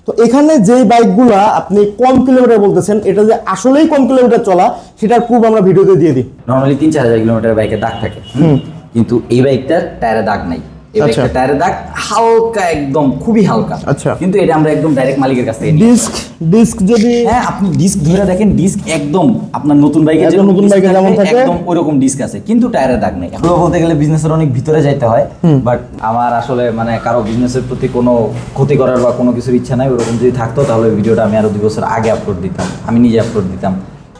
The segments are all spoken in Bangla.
তো এখানে যে বাইকগুলা আপনি কম কিলোমিটার বলতেছেন, এটা যে আসলেই কম কিলোমিটার চলা সেটার প্রুফ আমরা ভিডিওতে দিয়ে দিই। নরমালি 3-4 হাজার কিলোমিটার বাইকে দাগ থাকে, কিন্তু এই বাইকটার টায়ারে দাগ নাই। এই বাইকটা টায়ারে দাগ হালকা, একদম খুবই হালকা। আচ্ছা, কিন্তু এটা আমরা একদম ডাইরেক্ট মালিকের কাছ থেকে ডিস্ক যদি হ্যাঁ আপনি ডিস্ক ধরে দেখেন, ডিস্ক একদম আপনার নতুন বাইকে যেমন থাকে একদম ওইরকম ডিস্ক আছে, কিন্তু টায়ারে দাগ নেই। এখন বলতে গেলে বিজনেসের অনেক ভিতরে যাইতে হয়, বাট আমার আসলে মানে কারো বিজনেসের প্রতি কোনো ক্ষতি করার বা কোনো কিছুর ইচ্ছা নাই। ওরকম যদি থাকতো তাহলে ভিডিওটা আমি আরো 2 বছর আগে আপলোড দিতাম, আমি নিজে আপলোড দিতাম।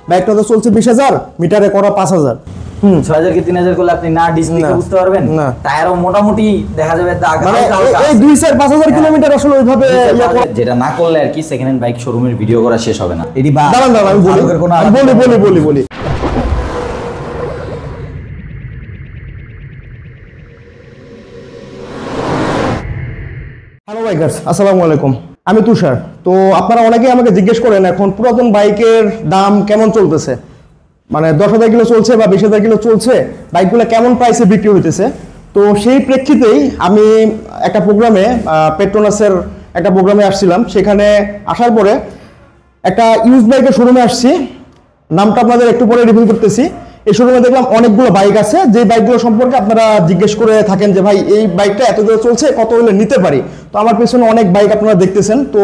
বাইকটা তো চলছে 20,000, মিটারে করা 5,000। 6,000 কি 3,000 করলে আপনি না ডিস্ক দেখে বুঝতে পারবেন না, টায়ারও মোটামুটি দেখা যাবে দাগ। মানে এই 2,000-5,000 কিলোমিটার আসলে ওইভাবে যেটা না করলে আর কি সেকেন্ড হ্যান্ড বাইক শোরুমের ভিডিও করা শেষ হবে না। এটি দাঁড়ান আমি বলি। হ্যালো বাইকার্স, আসসালামু আলাইকুম। আমি তুষার। তো আপনারা অনেকেই আমাকে জিজ্ঞেস করেন এখন পুরাতন বাইকের দাম কেমন চলতেছে, মানে 10,000 কিলো চলছে বা 20,000 কিলো চলছে, বাইকগুলো কেমন প্রাইসে বিক্রি হইতেছে। তো সেই প্রেক্ষিতেই আমি একটা প্রোগ্রামে, পেট্রোনাসের একটা প্রোগ্রামে আসছিলাম। সেখানে আসার পরে একটা ইউজ বাইকের শোরুমে আসছি, নামটা আপনাদের একটু পরে রিভিল করতেছি। এই শোরুমে দেখলাম অনেকগুলো বাইক আছে, যে বাইকগুলো সম্পর্কে আপনারা জিজ্ঞেস করে থাকেন যে ভাই এই বাইকটা এত দূরে চলছে, কত হলে নিতে পারি। তো আমার পেছনে অনেক বাইক আপনারা দেখতেছেন। তো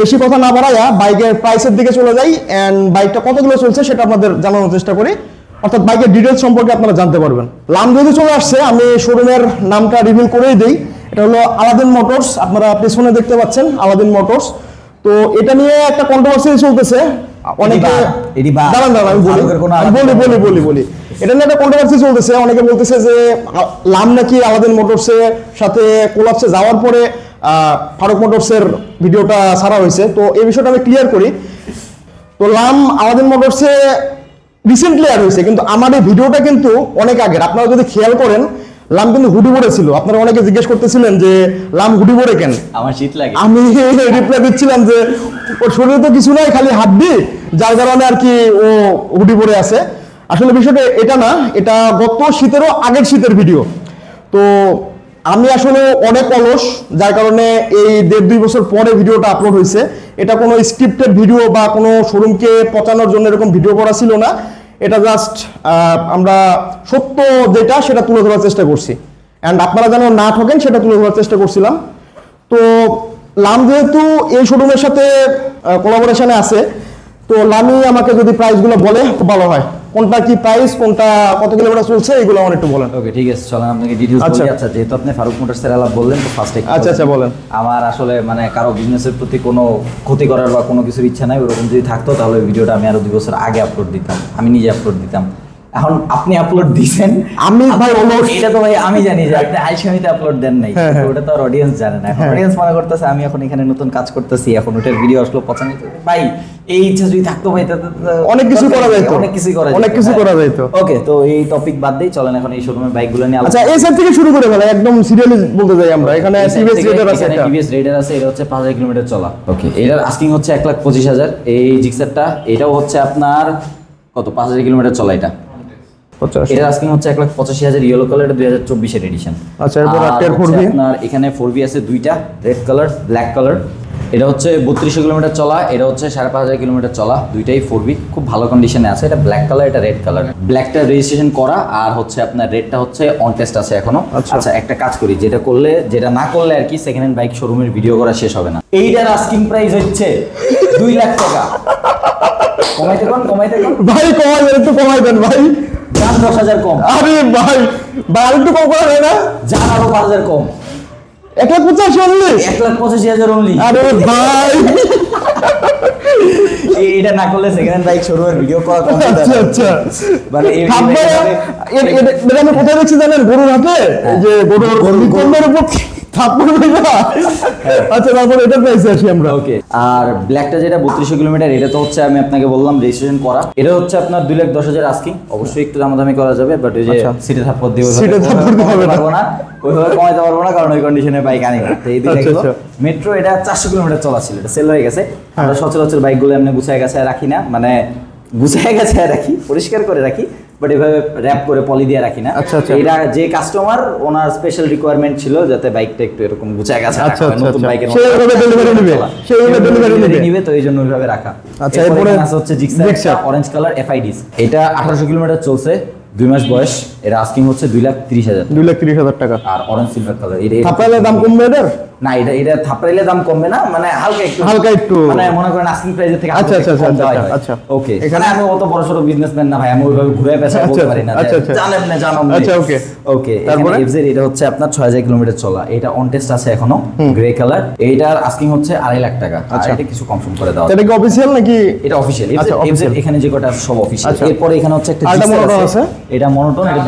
বেশি কথা না বাড়াইয়া বাইকের প্রাইসের দিকে চলে যাই, অ্যান্ড বাইকটা কতগুলো চলছে সেটা আপনাদের জানানোর চেষ্টা করি, অর্থাৎ বাইকের ডিটেলস সম্পর্কে আপনারা জানতে পারবেন। লাম যদি চলে আসছে, আমি শোরুমের নামটা রিভিল করেই দিই। এটা হলো আলাদিন মোটরস, আপনারা পেছনে দেখতে পাচ্ছেন আলাদিন মোটরস। তো এটা নিয়ে একটা কন্ট্রোভার্সি চলতেছে, অনেকে দাঁড়ান আমি বলি এটা নিয়ে একটা কন্ট্রোভার্সি চলতেছে। অনেকে বলতেছে যে লাম নাকি আলাদিন মোটরসের সাথে কোলাপসে যাওয়ার পরে ফারুক মোটরসের ভিডিওটা ছাড়া হয়েছে। তো এই বিষয়টা আমি ক্লিয়ার করি। তো লাম আলাদিন মোটরসে রিসেন্টলি আর হয়েছে, কিন্তু আমার এই ভিডিওটা কিন্তু অনেক আগের। আপনারা যদি খেয়াল করেন, লাম কিন্তু হুডি পরে ছিল। আপনারা অনেকে জিজ্ঞেস করতেছিলেন যে লাম হুডি পরে কেন, আমার শীত লাগে। আমি রিপ্লাই দিচ্ছিলাম যে ওর শরীরে তো কিছু নাই, খালি হাড্ডি, যার কারণে আর কি ও হুডি পরে আছে। আসলে বিষয়টা এটা না, এটা গত শীতেরও আগের শীতের ভিডিও। তো আমি আসলে অনেক অলস, যার কারণে এই 1.5-2 বছর পরে ভিডিওটা আপলোড হয়েছে। এটা কোনো স্ক্রিপ্টেড ভিডিও বা কোনো শোরুমকে পচানোর জন্য এরকম ভিডিও করা ছিল না। এটা জাস্ট আমরা সত্য যেটা সেটা তুলে ধরার চেষ্টা করছি, অ্যান্ড আপনারা যেন না ঠকেন সেটা তুলে ধরার চেষ্টা করছিলাম। তো লাম যেহেতু এই শোরুমের সাথে কোলাবোরেশনে আছে, তো লামই আমাকে যদি প্রাইসগুলো বলে খুব ভালো হয়, কোনটা কি প্রাইস, কোনটা কত কিলোমিটার চলছে, এগুলো আমার একটু বলেন। ওকে ঠিক আছে, চলেন আপনাকে ডিটেইলস বলি। আচ্ছা, যেহেতু আপনি ফারুক মোটরসের আলাপ বললেন, তো ফার্স্টে আচ্ছা বলেন। আমার আসলে মানে কারো বিজনেসের প্রতি কোনো ক্ষতি করার বা কোনো কিছুর ইচ্ছা নাই। ওরকম যদি থাকতো তাহলে ভিডিওটা আমি আরো 2 বছর আগে আপলোড দিতাম, আমি নিজে আপলোড দিতাম। এখন আপনি আপলোড দিয়েছেন, আমি ভাই এটা তো ভাই আমি জানি যে আপনি আইসামিতে আপলোড দেন নাই, ওটা তো আর অডিয়েন্স জানে না। অডিয়েন্স মনে করতেছে আমি এখন এখানে নতুন কাজ করতেছি, এখন ওটার ভিডিও আসলো 95। ভাই এই ইচ্ছা যদি থাকতো ভাই অনেক কিছু করা যেত, অনেক কিছু করা যেত। ওকে, তো এই টপিক বাদ দেই, চলেন এখন এই শোরুমের বাইকগুলো নিয়ে। আচ্ছা, এই সাইড থেকে শুরু করে ফেলা, একদম সিরিয়ালি বলতে যাই আমরা। এখানে টিভিএস রেডার আছে, টিভিএস রেডার আছে, এটা হচ্ছে 5,000 কিলোমিটার চলা। ওকে, এটার আস্কিং হচ্ছে 1,25,000। এই জিক্সারটা এটাও হচ্ছে আপনার কত 5,000 কিলোমিটার চলা। এটা এটার আস্কিং হচ্ছে 1,85,000, ইয়েলো কালার, 2024 এডিশন। আচ্ছা, এরপর আপনার এখানে 4V আছে দুইটা, রেড কালার, ব্ল্যাক কালার। এটা হচ্ছে 3200 কিলোমিটার চলা, এটা হচ্ছে 5,500 কিলোমিটার চলা, দুইটাই 4V, খুব ভালো কন্ডিশনে আছে। এটা ব্ল্যাক কালার, এটা রেড কালার। ব্ল্যাকটা রেজিস্ট্রেশন করা, আর হচ্ছে আপনার রেডটা হচ্ছে অন টেস্ট আছে এখনো। আচ্ছা, একটা কাজ করি, যেটা না করলে আর কি সেকেন্ড হ্যান্ড বাইক শোরুমের ভিডিও করা শেষ হবে না। এইটার আস্কিং প্রাইস হচ্ছে 2 লাখ টাকা। কমাইতে কোন ভাই, একটু কমাই দেন ভাই, 10,000 কম। আরে ভাই একটু কম করা যায় না? যান আরো 5,000 কম, 1,85,000 অনলি। আরে ভাই এটা না করলে সেকেন্ড হ্যান্ড বাইক শোরুমের ভিডিও করা কম। আচ্ছা মানে আমি কোথায় দেখছি জানেন, গরুর হাতে, যে গরুর উপর থাপ্পড় দেওয়া। আচ্ছা, তারপর এটা প্রাইসে আসি আমরা। ওকে, আর ব্ল্যাকটা যেটা 3200 কিলোমিটার, এটা তো হচ্ছে আমি আপনাকে বললাম রেজিস্ট্রেশন করা। এটা হচ্ছে আপনার 2,10,000 আস্কিং। অবশ্যই একটু দামাদামি করা যাবে, বাট ওই যে সিটে থাপ্পড় দিয়ে পারবো না, ওইভাবে কমাইতে পারবো না, কারণ ওই কন্ডিশনে বাইক আনি না। তো এই দুইটা গেল। মেট্রো এটা 400 কিলোমিটার চলা ছিল, এটা সেল হয়ে গেছে। আমরা সচরাচর বাইকগুলো এমনি গুছায় গেছে রাখি না, মানে গুছায় গেছে রাখি, পরিষ্কার করে রাখি, বাট এভাবে র‍্যাপ করে পলি দিয়ে রাখি না। আচ্ছা, আচ্ছা। এটা যে কাস্টমার ওনার স্পেশাল রিকোয়ারমেন্ট ছিল যাতে বাইকটা একটু এরকম গুছায় গাছা আচ্ছা, রাখা হয়, আচ্ছা, নতুন আচ্ছা। বাইকের সেইভাবে delivery নিবে, সেইভাবে delivery নিবে। তো এই জন্য ওইভাবে রাখা। আচ্ছা, এরপরে এরপরে আছে হচ্ছে জিক্সার অরেঞ্জ কালার এফআইডিস। এটা 1800 কিলোমিটার চলছে, 2 মাস বয়স। এর আস্কিং হচ্ছে 2,30,000, 2,30,000 টাকা। আর অরেঞ্জ সিলভার কালার। থাপড়াইলে দাম কমবে এটার? না, এটা থাপড়াইলে দাম কমবে না, মানে হালকা একটু মানে মনে করেন আস্কিং প্রাইসের থেকে আচ্ছা, আচ্ছা, কম আচ্ছা, দেওয়া আচ্ছা, হয়। আচ্ছা। ওকে, এখানে- এখানে আমি অত বড় সড়ো বিজনেসম্যান না ভাই, আমি ওইভাবে ঘুরে পেঁচা বলতে পারি না। আচ্ছা, আচ্ছা। জানেন না, জানো না। আচ্ছা, ওকে। ওকে, তারপরে? এখানে এফজেড এটা হচ্ছে আপনার 6000 কিলোমিটার চলা। এটা অন টেস্ট আছে এখনো, গ্রে কালার। এইটার আস্কিং হচ্ছে 2.5 লাখ টাকা। আচ্ছা। এটা কিছু কম করে দেওয়া এটা কি অফিসিয়াল নাকি? এটা অফিশিয়াল। আচ্ছা, এফজেড official। এখানে যে কটা সব অফিশিয়াল। আচ্ছা। এরপরে এখানে হচ্ছে একটা আরেকটা জিক্সার monoton আছে? এটা মনোটন। এটা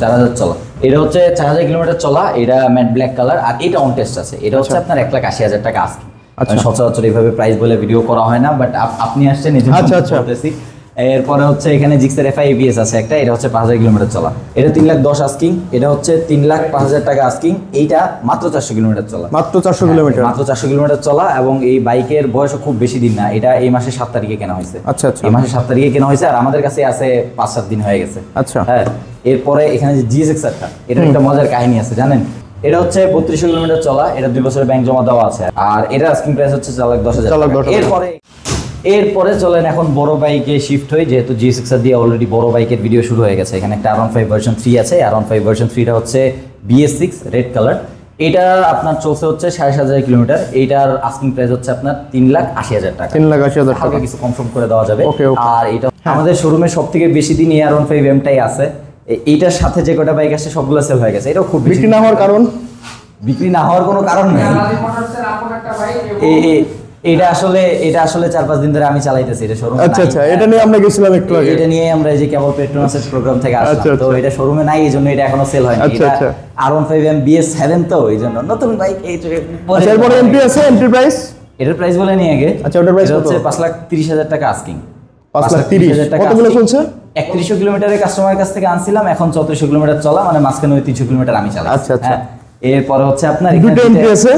4000 চলা। এটা হচ্ছে 4000 কিলোমিটার চলা। এটা ম্যাট ব্ল্যাক কালার। আর এটা অন টেস্ট আছে। এটা হচ্ছে আপনার 1,80,000 টাকা আস্কিং। আচ্ছা। সচরাচর এইভাবে প্রাইস বলে ভিডিও করা হয় না, বাট আপনি আসছেন এই জন্য আচ্ছা, আচ্ছা। বলতেছি। এরপরে হচ্ছে এখানে জিক্সার এফআই এবিএস আছে একটা। এটা হচ্ছে 5000 কিলোমিটার চলা। এটা 3,10,000 আস্কিং। এটা হচ্ছে 3,05,000 টাকা আস্কিং। এইটা মাত্র 400 কিলোমিটার চলা। মাত্র 400 কিলোমিটার। মাত্র 400 কিলোমিটার চলা। এবং এই বাইকের বয়সও খুব বেশি দিন না। এটা এই মাসের 7 তারিখে কেনা হয়েছে। আচ্ছা, আচ্ছা। এই মাসের 7 তারিখে কেনা হয়েছে, আর আমাদের কাছে আছে 5-7 দিন হয়ে গেছে। আচ্ছা। হ্যাঁ। এরপরে এখানে যে জিএসএক্সআরটা, এটার একটা মজার কাহিনী আছে জানেন। এটা হচ্ছে 3200 কিলোমিটার চলা। এটা 2 বছরের ব্যাংক জমা দেওয়া আছে। আর এটা আস্কিং প্রাইস হচ্ছে 4,10,000 টাকা। 4,10,000 এরপরে চলেন এখন বড় বাইকে শিফট হই, যেহেতু জিএসএক্সআর দিয়ে অলরেডি বড় বাইকের ভিডিও শুরু হয়ে গেছে। এখানে একটা R15 ভার্সন 3 আছে। R15 ভার্সন 3টা হচ্ছে BS6 রেড কালার। এটা আপনার চলছে হচ্ছে 7,500 কিলোমিটার। এইটার আস্কিং প্রাইস হচ্ছে আপনার 3,80,000 টাকা। 3,80,000 টাকা। হালকা কিছু কম করে দেওয়া যাবে। ওকে, ওকে। আর এটা আমাদের শোরুমে সবথেকে বেশি দিন R15 এমটাই আছে। এইটার সাথে যে কটা বাইক আসছে সবগুলো সেল হয়ে গেছে। এটাও খুব বেশি বিক্রি না হওয়ার কারণ? বিক্রি না হওয়ার কোনো কারণ নেই। এটা আসলে 4-5 দিন ধরে আমি চালাইতেছি। এটা শোরুমে আচ্ছা, আচ্ছা। এটা নিয়ে আমরা গেছিলাম একটু আগে। এটা নিয়ে আমরা এই যে কেবল পেট্রোনাসের প্রোগ্রাম থেকে আচ্ছা, আসলাম। তো আচ্ছা। এটা শোরুমে নাই, এই জন্য এটা এখনো সেল হয়নি। আচ্ছা, এটা আচ্ছা। R15 BS7 তো এই জন্য নতুন বাইক। এই আচ্ছা, এরপরে এমপি আছে, এমপি প্রাইস? এটার প্রাইস বলে নিয়ে আগে। আচ্ছা, ওটার price কত? হচ্ছে 5,30,000 টাকা আস্কিং। 5,30,000 কতগুলো চলছে? 3100 কিলোমিটারের কাস্টমারের কাছ থেকে আনছিলাম। এখন 3400 কিলোমিটার চলা, মানে মাঝখানে ওই 300 কিলোমিটার আমি চালাই। আচ্ছা, আচ্ছা। এরপরে হচ্ছে আপনার দুটো এমপি আছে?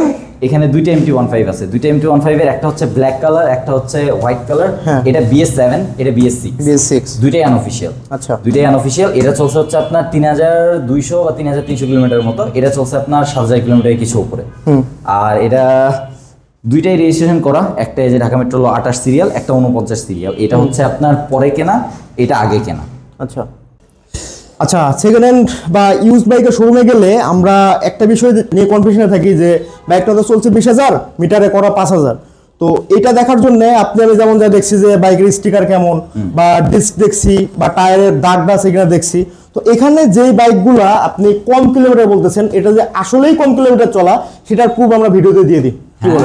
এখানে দুইটা MT-15 আছে। দুইটা MT-15 এর একটা হচ্ছে ব্ল্যাক কালার, একটা হচ্ছে হোয়াইট কালার। হ্যাঁ। এটা BS7, এটা BS6। BS6 দুইটাই আনঅফিশিয়াল। আচ্ছা। দুইটাই আনঅফিশিয়াল। এটা চলছে হচ্ছে আপনার 3,200 বা 3,300 কিলোমিটার মতো। এটা চলছে আপনার 7,000 কিলোমিটার কিছু উপরে। আর এটা দুইটাই রেজিস্ট্রেশন করা। একটা এই যে ঢাকা মেট্রো 28 সিরিয়াল, একটা 49 সিরিয়াল। এটা হচ্ছে আপনার পরে কেনা, এটা আগে কেনা। আচ্ছা, আচ্ছা। সেকেন্ড হ্যান্ড বা ইউজ বাইকের শোরুমে গেলে আমরা একটা বিষয় নিয়ে কনফিউশনে থাকি যে বাইকটা তো চলছে 20,000, মিটারে করা 5,000। তো এটা দেখার জন্য আপনি আমি যেমন যা দেখছি যে বাইকের স্টিকার কেমন, বা ডিস্ক দেখছি, বা টায়ারের দাগটা সেখানে দেখছি। তো এখানে যেই বাইকগুলা আপনি কম কিলোমিটার বলতেছেন, এটা যে আসলেই কম কিলোমিটার চলা সেটার প্রুফ আমরা ভিডিওতে দিয়ে দিই।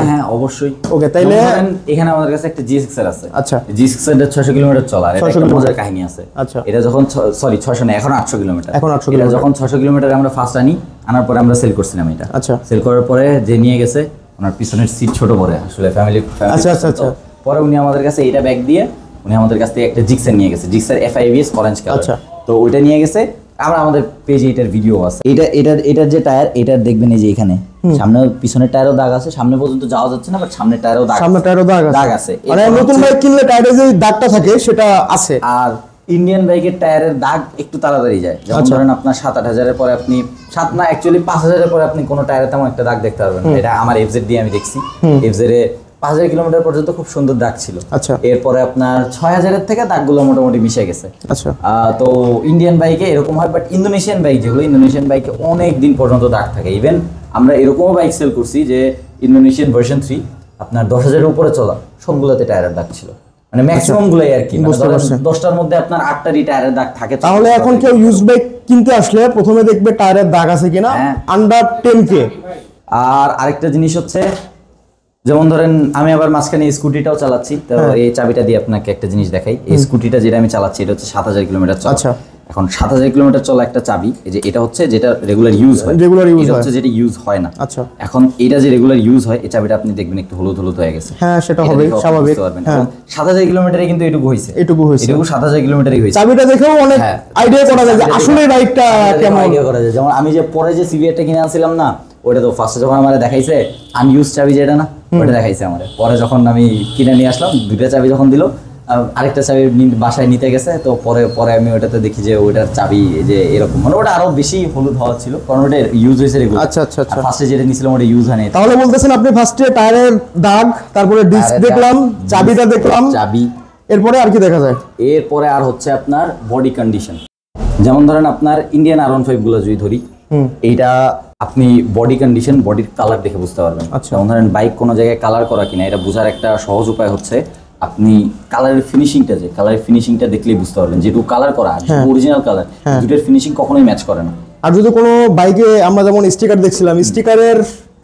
হ্যাঁ, অবশ্যই। ওকে, তাইলে এখানে আমাদের কাছে একটা GSX-R আছে। আচ্ছা। GSX-R 600 কিলোমিটার চলা। এটা 600 একটা কিলোমিটার। মজার কাহিনী আছে। আচ্ছা। এটা যখন সরি 600 না, এখন 800 কিলোমিটার। এখন 800 এটা কিলোমিটার। যখন 600 কিলোমিটার আমরা ফার্স্ট আনার পরে আমরা সেল করছিলাম এটা। আচ্ছা। সেল করার পরে যে নিয়ে গেছে, ওনার পিছনের সিট ছোট পড়ে আসলে ফ্যামিলি। আচ্ছা, আচ্ছা, আচ্ছা। পরে উনি আমাদের কাছে এটা ব্যাগ দিয়ে উনি আমাদের কাছ থেকে একটা জিক্সার নিয়ে গেছে। Gixxer FIBS orange colour. আচ্ছা। তো ওইটা নিয়ে গেছে। আমাদের পেজে এটার ভিডিও আছে। এটার যে টায়ার, এটার দেখবেন এই যে এখানে সামনে পিছনের টায়ারও দাগ আছে। সামনে পর্যন্ত যাওয়া যাচ্ছে না, বাট সামনের টায়ারও দাগ, সামনে টায়ারও দাগ আছে। মানে নতুন বাইক কিনলে টায়ারে যে দাগটা থাকে সেটা আছে। আর ইন্ডিয়ান বাইকের টায়ারের দাগ একটু তাড়াতাড়ি যায়। যেমন ধরেন আপনার 7-8 হাজারের পরে আপনি 7 না অ্যাকচুয়ালি 5,000-এর পরে আপনি কোনো টায়ারে তেমন একটা দাগ দেখতে পারবেন না। এটা আমার FZ দিয়ে আমি দেখছি। FZ এ 5,000 কিলোমিটার পর্যন্ত খুব সুন্দর দাগ ছিল। আচ্ছা। এরপরে আপনার 6,000-এর থেকে দাগগুলো মোটামুটি মিশে গেছে। আচ্ছা। তো ইন্ডিয়ান বাইকে এরকম হয়, বাট ইন্দোনেশিয়ান বাইক যেগুলো, ইন্দোনেশিয়ান বাইকে অনেক দিন পর্যন্ত দাগ থাকে। ইভেন আমরা এরকমও বাইক সেল করছি যে ইন্দোনেশিয়ান ভার্সন 3 আপনার 10,000-এর উপরে চলা, সবগুলোতে টায়ারের দাগ ছিল। মানে ম্যাক্সিমাম গুলাই আর কি, বুঝতে পারছি। 10টার মধ্যে আপনার 8টারই টায়ারের দাগ থাকে। তাহলে এখন কেউ ইউজ বাইক কিনতে আসলে প্রথমে দেখবে টায়ারের দাগ আছে কিনা, হ্যাঁ। Under 10K। আর আরেকটা জিনিস হচ্ছে, যেমন ধরেন আমি আবার মাঝখানে স্কুটিটাও চালাচ্ছি। তো এই চাবিটা দিয়ে আপনাকে একটা জিনিস দেখাই। এই স্কুটিটা যেটা আমি চালাচ্ছি এটা হচ্ছে 7,000 কিলোমিটার চলা। আচ্ছা। এখন 7,000 কিলোমিটার চলা একটা চাবি, এই যে এটা হচ্ছে যেটা রেগুলার ইউজ হয়, Regular use এটা হয়। হচ্ছে যেটা ইউজ হয় না। আচ্ছা। এখন এটা যে রেগুলার ইউজ হয়, এই চাবিটা আপনি দেখবেন একটু হলুদ হলুদ হয়ে গেছে। হ্যাঁ, সেটা এটা হবে দেখে আপনি স্বাভাবিক। বুঝতে পারবেন। হ্যাঁ, এখন 7,000 কিলোমিটারে কিন্তু এটুকু হয়েছে। এটুকু হয়েছে। এটুকু 7,000 কিলোমিটারই হয়েছে। চাবিটা দেখেও অনেক হ্যাঁ। আইডিয়া করা যায় যে আসলে বাইকটা কেমন। আইডিয়া করা যায়। যেমন আমি যে পরে যে সিভিআরটা কিনে আনছিলাম না, ওটা তো ফার্স্টে যখন আমার দেখাইছে আনইউজ চাবি যেটা না, ওটা দেখাইছে আমার। পরে যখন আমি কিনে নিয়ে আসলাম, দুইটা চাবি যখন দিল, আরেকটা চাবি বাসায় নিতে গেছে, তো পরে পরে আমি ওটাতে দেখি যে ওটার চাবি যে এরকম, মানে ওটা আরো বেশি হলুদ হওয়া ছিল, কারণ ওটা ইউজ হয়েছে রেগুলার। আচ্ছা আচ্ছা আচ্ছা। ফার্স্টে যেটা নিয়েছিলাম ওটা ইউজ হয়নি। তাহলে বলতেছেন আপনি ফার্স্টে টায়ারের দাগ, তারপরে ডিস্ক টায়ারের দেখলাম, দাগ, চাবিটা দেখলাম, চাবি, এরপরে আর কি দেখা যায়? এরপরে আর হচ্ছে আপনার বডি কন্ডিশন। যেমন ধরেন আপনার ইন্ডিয়ান R15 গুলো যদি ধরি, এইটা আপনি বডি কন্ডিশন, বডির কালার দেখে বুঝতে পারবেন। যেমন ধরেন বাইক কোনো জায়গায় কালার করা কিনা, এটা বোঝার একটা সহজ উপায় হচ্ছে আপনি কালারের ফিনিশিংটা, যে কালারের ফিনিশিংটা দেখলেই বুঝতে পারবেন যেটুকু কালার করা আর অরিজিনাল কালার, দুটোর ফিনিশিং কখনোই ম্যাচ করে না। আর যদি কোনো বাইকে আমরা যেমন স্টিকার দেখছিলাম, স্টিকারের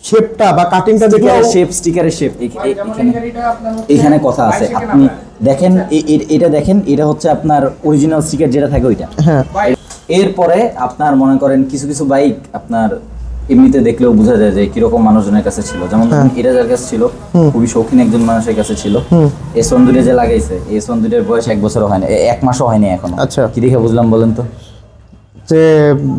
শেপটা বা কাটিংটা দেখলে শেপ, স্টিকারের শেপ, এখানে কথা আছে। আপনি দেখেন এটা দেখেন, এটা হচ্ছে আপনার অরিজিনাল স্টিকার যেটা থাকে ওইটা। হ্যাঁ। এরপরে আপনার মনে করেন কিছু কিছু বাইক আপনার এমনিতে দেখলেও বোঝা যায় যে কিরকম মানুষজনের কাছে ছিল। যেমন এটা যার কাছে ছিল, খুবই শৌখিন একজন মানুষের কাছে ছিল। S1 দুইটা যে লাগাইছে, S1 দুইটার বয়স 1 বছরও হয়নি, 1 মাসও হয়নি এখনো। আচ্ছা। কি দেখে বুঝলাম বলেন তো? যে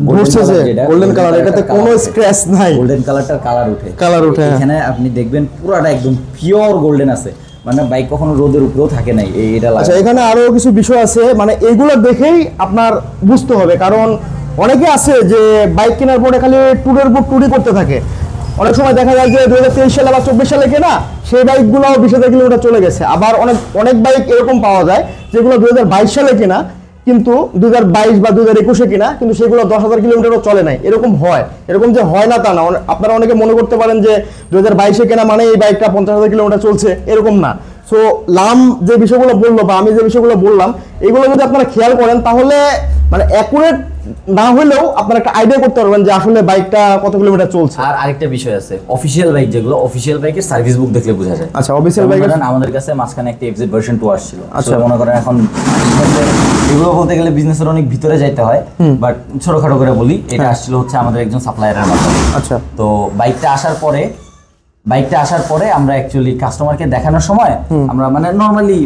ঘুরছে যে গোল্ডেন কালার, এটাতে কোনো স্ক্র্যাচ নাই, গোল্ডেন কালারটার কালার উঠে। হ্যাঁ। এখানে আপনি দেখবেন পুরাটা একদম পিওর গোল্ডেন আছে, মানে বাইক কখনো রোদের উপরেও থাকে নাই এটা। আচ্ছা, এখানে আরো কিছু বিষয় আছে, মানে এগুলো দেখেই আপনার বুঝতে হবে, কারণ অনেকে আছে যে বাইক কেনার পরে খালি ট্যুরের উপর ট্যুরই করতে থাকে। অনেক সময় দেখা যায় যে 2023 সালে বা 24 সালে কেনা সেই বাইকগুলো 20,000 কিলোমিটার চলে গেছে। আবার অনেক বাইক এরকম পাওয়া যায় যেগুলো 2022 সালে কেনা, কিন্তু 2022 বা 2021 কিনা, কিন্তু সেগুলো 10,000 কিলোমিটারও চলে নাই। এরকম হয়, এরকম যে হয় না তা না। আপনারা অনেকে মনে করতে পারেন যে 2022 কেনা মানে এই বাইকটা 50,000 কিলোমিটার চলছে, এরকম না। সো লাম যে বিষয়গুলো বললো বা আমি যে বিষয়গুলো বললাম, এগুলো যদি আপনারা খেয়াল করেন তাহলে মানে অ্যাকুরেট না হলেও আপনারা একটা আইডিয়া করতে পারবেন যে আসলে বাইকটা কত কিলোমিটার চলছে। আর আরেকটা বিষয় আছে, অফিশিয়াল বাইক যেগুলো, অফিশিয়াল বাইকের সার্ভিস বুক দেখলে বোঝা যায়। আচ্ছা, অফিশিয়াল বাইক আমাদের কাছে মাঝখানে একটা FZ ভার্সন 2 আসছিল। আচ্ছা, মনে করেন এখন এগুলো বলতে গেলে বিজনেসের অনেক ভিতরে যাইতে হয়, বাট ছোটখাটো করে বলি, এটা আসছিল হচ্ছে আমাদের একজন সাপ্লায়ারের মাধ্যমে। আচ্ছা। তো বাইকটা আসার পরে আমরা অ্যাকচুয়ালি কাস্টমারকে দেখানোর সময় আমরা মানে নরমালি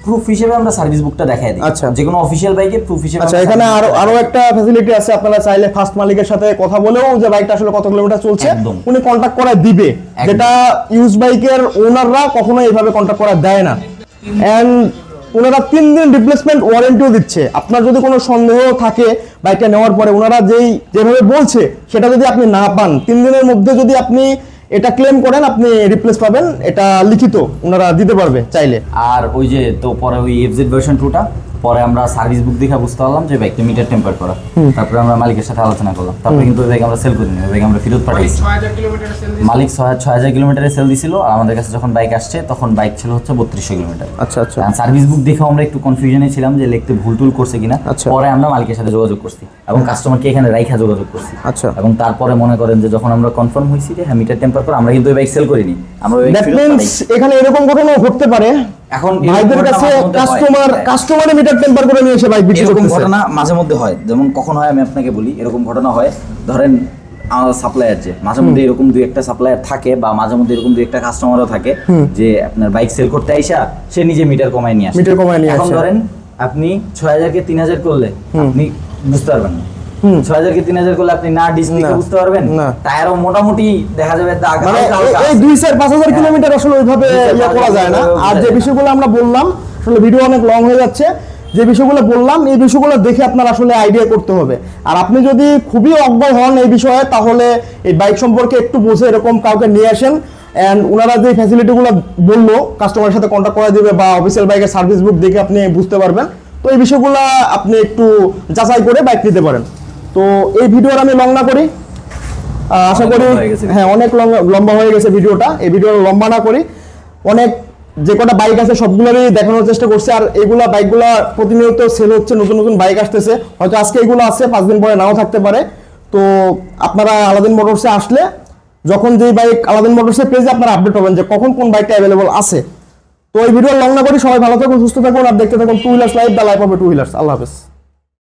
প্রুফ হিসেবে আমরা সার্ভিস বুকটা দেখাই দিই। আচ্ছা। যে কোনো অফিশিয়াল বাইকে প্রুফ হিসেবে। আচ্ছা, এখানে আরো একটা ফ্যাসিলিটি আছে, আপনারা চাইলে ফার্স্ট মালিকের সাথে কথা বলেও যে বাইকটা আসলে কত কিলোমিটার চলছে উনি কন্টাক্ট করে দিবে, যেটা ইউজ বাইকের ওনাররা কখনো এইভাবে কন্টাক্ট করে দেয় না। এন্ড ওনারা 3 দিন রিপ্লেসমেন্ট ওয়ারেন্টিও দিচ্ছে। আপনার যদি কোনো সন্দেহ থাকে বাইকটা নেওয়ার পরে, ওনারা যেভাবে বলছে সেটা যদি আপনি না পান, 3 দিনের মধ্যে যদি আপনি এটা ক্লেম করেন আপনি রিপ্লেস পাবেন, এটা লিখিত ওনারা দিতে পারবে চাইলে। আর ওই যে তো পরে ওই FZ ভার্সন 2টা পরে আমরা সার্ভিস বুক দেখে বুঝতে পারলাম যে বাইকটা মিটার টেম্পার করা। তারপরে আমরা মালিকের সাথে আলোচনা করলাম, তারপরে কিন্তু ওই বাইক আমরা সেল করিনি, ওই বাইক আমরা ফেরত পাঠাইছি। মালিক 6,000 কিলোমিটারে সেল দিছিল, আর আমাদের কাছে যখন বাইক আসছে তখন বাইক ছিল হচ্ছে 3200 কিলোমিটার। আচ্ছা আচ্ছা। সার্ভিস বুক দেখে আমরা একটু কনফিউশনে ছিলাম যে লিখতে ভুল টুল করছে কিনা। পরে আমরা মালিকের সাথে যোগাযোগ করছি এবং কাস্টমারকে এখানে রাইখা যোগাযোগ করছি। আচ্ছা। এবং তারপরে মনে করেন যে যখন আমরা কনফার্ম হইছি যে হ্যাঁ মিটার টেম্পার করে, আমরা কিন্তু ওই বাইক সেল করিনি, আমরা ওই বাইক ফেরত পাঠাইছি। এখানে এরকম ঘটনা ঘটতে পারে, এখন ভাইদের কাছে কাস্টমারে মিটার টেম্পার করে নিয়ে এসে বাইক বিক্রি করতেছে। এরকম ঘটনা মাঝে মধ্যে হয়। যেমন কখন হয় আমি আপনাকে বলি, এরকম ঘটনা হয়, ধরেন আমাদের সাপ্লায়ার যে মাঝে মধ্যে এরকম 2-1টা সাপ্লায়ার থাকে, বা মাঝে মধ্যে এরকম 2-1টা কাস্টমারও থাকে যে আপনার বাইক সেল করতে আইসা সে নিজে মিটার কমায় নিয়ে আসে। এখন ধরেন আপনি 6,000 কে 3,000 করলে আপনি বুঝতে পারবেন না, 6,000 কে 3,000 করলে আপনি না ডিসপ্লে বুঝতে পারবেন, টায়ারও মোটামুটি দেখা যাবে দাগ, এই 2-4-5,000 কিলোমিটার আসলে ওইভাবে ইয়া করা যায় না। আর যে বিষয়গুলো আমরা বললাম, আসলে ভিডিও অনেক লং হয়ে যাচ্ছে, যে বিষয়গুলো বললাম এই বিষয়গুলো দেখে আপনার আসলে আইডিয়া করতে হবে। আর আপনি যদি খুবই অজ্ঞ হন এই বিষয়ে, তাহলে এই বাইক সম্পর্কে একটু বুঝে এরকম কাউকে নিয়ে আসেন, এন্ড ওনারা যে ফ্যাসিলিটিগুলো বললো কাস্টমারের সাথে কন্ট্যাক্ট করে দিবে, বা অফিসিয়াল বাইকের সার্ভিস বুক দেখে আপনি বুঝতে পারবেন। তো এই বিষয়গুলো আপনি একটু যাচাই করে বাইক নিতে পারেন। তো এই ভিডিওর আমি লং না করি, আশা করি হ্যাঁ অনেক লম্বা হয়ে গেছে ভিডিওটা, এই ভিডিও লম্বা না করি, অনেক যে কটা বাইক আছে সবগুলোরই দেখানোর চেষ্টা করছি। আর এইগুলা বাইকগুলা প্রতিনিয়ত সেল হচ্ছে, নতুন নতুন বাইক আসতেছে, হয়তো আজকে এগুলো আছে 5 দিন পরে নাও থাকতে পারে। তো আপনারা আলাদিন মোটরসে আসলে যখন যেই বাইক আলাদিন মোটরসের পেজে আপনারা আপডেট হবেন যে কখন কোন বাইকটা অ্যাভেলেবল আছে। তো এই ভিডিও লং না করি, সবাই ভালো থাকুন, সুস্থ থাকুন, আর দেখতে থাকুন two wheelers live, the life of two wheelers. Allah হাফেজ।